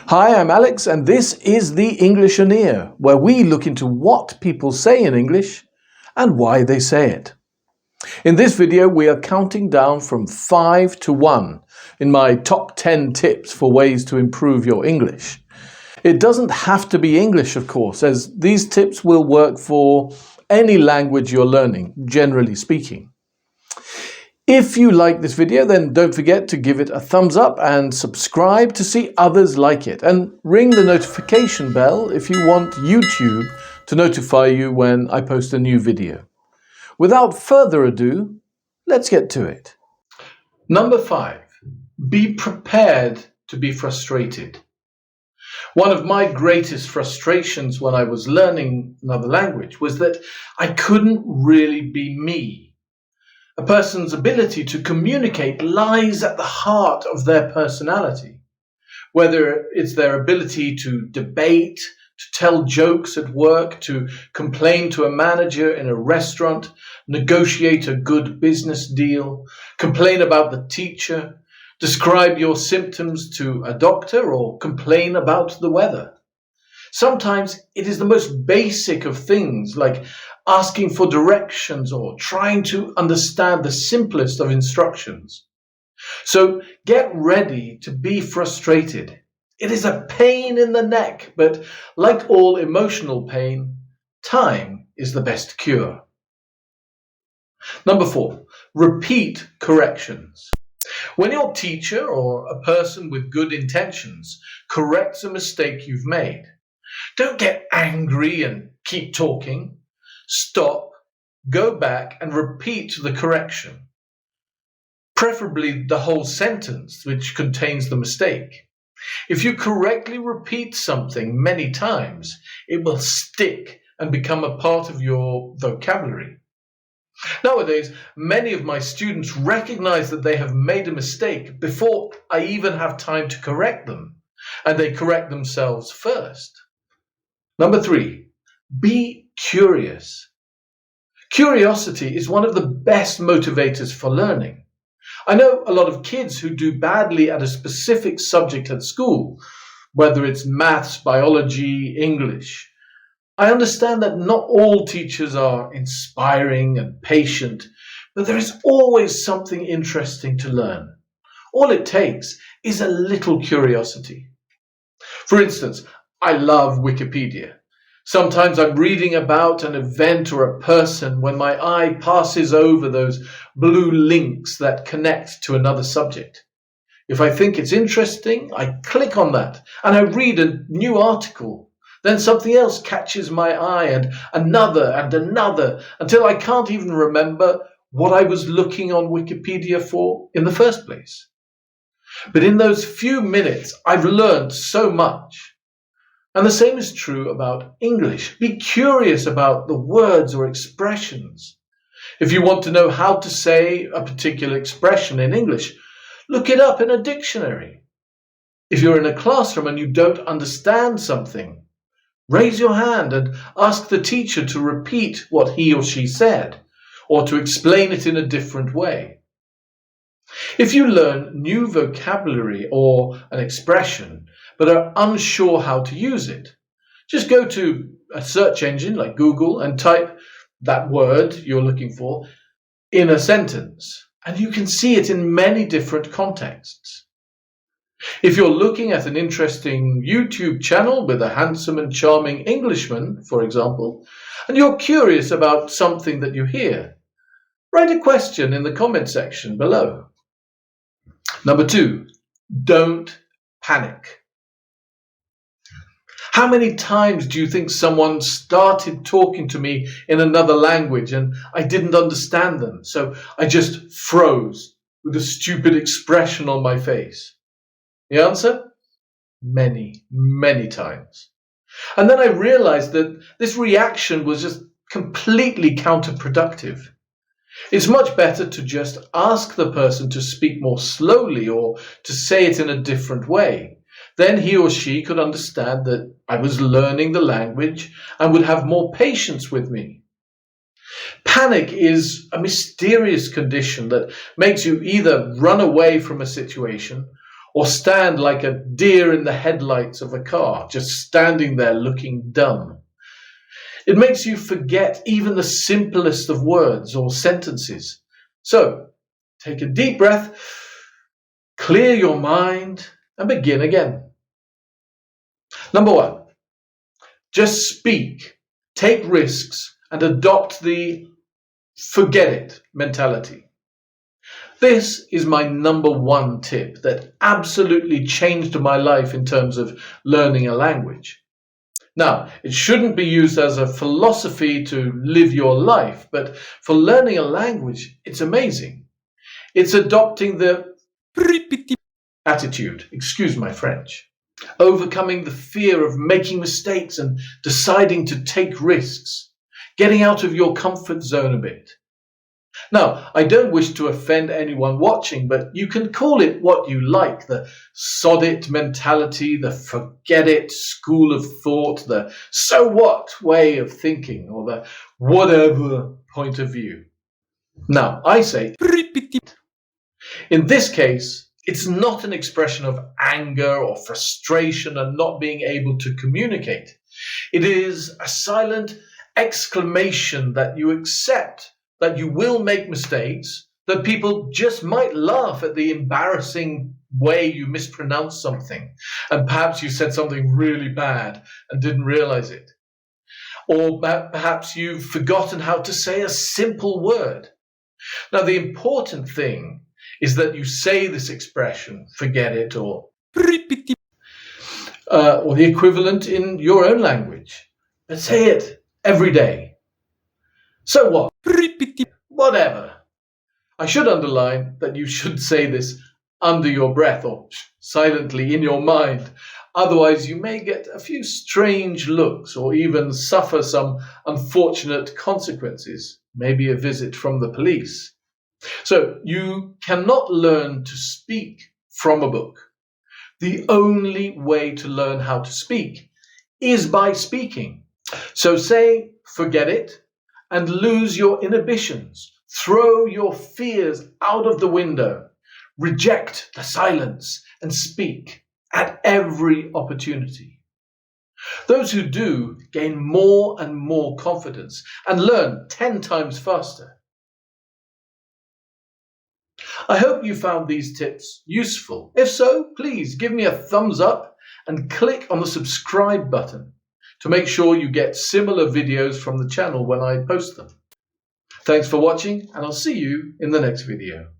Hi, I'm Alex, and this is the Englishoneer, where we look into what people say in English and why they say it. In this video, we are counting down from 5 to 1 in my top 10 tips for ways to improve your English. It doesn't have to be English, of course, as these tips will work for any language you're learning, generally speaking. If you like this video, then don't forget to give it a thumbs up and subscribe to see others like it. And ring the notification bell if you want YouTube to notify you when I post a new video. Without further ado, let's get to it. Number 5. Be prepared to be frustrated. One of my greatest frustrations when I was learning another language was that I couldn't really be me. A person's ability to communicate lies at the heart of their personality. Whether it's their ability to debate, to tell jokes at work, to complain to a manager in a restaurant, negotiate a good business deal, complain about the teacher, describe your symptoms to a doctor, or complain about the weather. Sometimes it is the most basic of things, like asking for directions or trying to understand the simplest of instructions. So get ready to be frustrated. It is a pain in the neck, but like all emotional pain, time is the best cure. Number 4, repeat corrections. When your teacher or a person with good intentions corrects a mistake you've made, don't get angry and keep talking. Stop, go back and repeat the correction. Preferably the whole sentence which contains the mistake. If you correctly repeat something many times, it will stick and become a part of your vocabulary. Nowadays, many of my students recognize that they have made a mistake before I even have time to correct them, and they correct themselves first. Number 3, be curious. Curiosity is one of the best motivators for learning. I know a lot of kids who do badly at a specific subject at school, whether it's maths, biology, English. I understand that not all teachers are inspiring and patient, but there is always something interesting to learn. All it takes is a little curiosity. For instance, I love Wikipedia. Sometimes I'm reading about an event or a person when my eye passes over those blue links that connect to another subject. If I think it's interesting, I click on that and I read a new article. Then something else catches my eye and another until I can't even remember what I was looking on Wikipedia for in the first place. But in those few minutes, I've learned so much. And the same is true about English. Be curious about the words or expressions. If you want to know how to say a particular expression in English, look it up in a dictionary. If you're in a classroom and you don't understand something, raise your hand and ask the teacher to repeat what he or she said, or to explain it in a different way. If you learn new vocabulary or an expression, but are unsure how to use it, just go to a search engine like Google and type that word you're looking for in a sentence, and you can see it in many different contexts. If you're looking at an interesting YouTube channel with a handsome and charming Englishman, for example, and you're curious about something that you hear, write a question in the comment section below. Number 2, don't panic. How many times do you think someone started talking to me in another language and I didn't understand them, so I just froze with a stupid expression on my face? The answer? Many, many times. And then I realized that this reaction was just completely counterproductive. It's much better to just ask the person to speak more slowly or to say it in a different way. Then he or she could understand that I was learning the language and would have more patience with me. Panic is a mysterious condition that makes you either run away from a situation or stand like a deer in the headlights of a car, just standing there looking dumb. It makes you forget even the simplest of words or sentences. So, take a deep breath, clear your mind, and begin again. Number 1, just speak, take risks, and adopt the forget it mentality. This is my number 1 tip that absolutely changed my life in terms of learning a language. Now, it shouldn't be used as a philosophy to live your life, but for learning a language, it's amazing. It's adopting the attitude, excuse my French, overcoming the fear of making mistakes and deciding to take risks, getting out of your comfort zone a bit. Now, I don't wish to offend anyone watching, but you can call it what you like, the sod it mentality, the forget it school of thought, the so what way of thinking, or the whatever point of view. Now, I say, in this case, it's not an expression of anger or frustration and not being able to communicate. It is a silent exclamation that you accept that you will make mistakes, that people just might laugh at the embarrassing way you mispronounced something, and perhaps you said something really bad and didn't realize it. Or perhaps you've forgotten how to say a simple word. Now, the important thing is that you say this expression, forget it, or the equivalent in your own language. But say it every day. So what? Whatever. I should underline that you should say this under your breath or silently in your mind. Otherwise, you may get a few strange looks or even suffer some unfortunate consequences, maybe a visit from the police. So you cannot learn to speak from a book. The only way to learn how to speak is by speaking. So say, forget it, and lose your inhibitions. Throw your fears out of the window. Reject the silence and speak at every opportunity. Those who do gain more and more confidence and learn 10 times faster. I hope you found these tips useful. If so, please give me a thumbs up and click on the subscribe button to make sure you get similar videos from the channel when I post them. Thanks for watching, and I'll see you in the next video.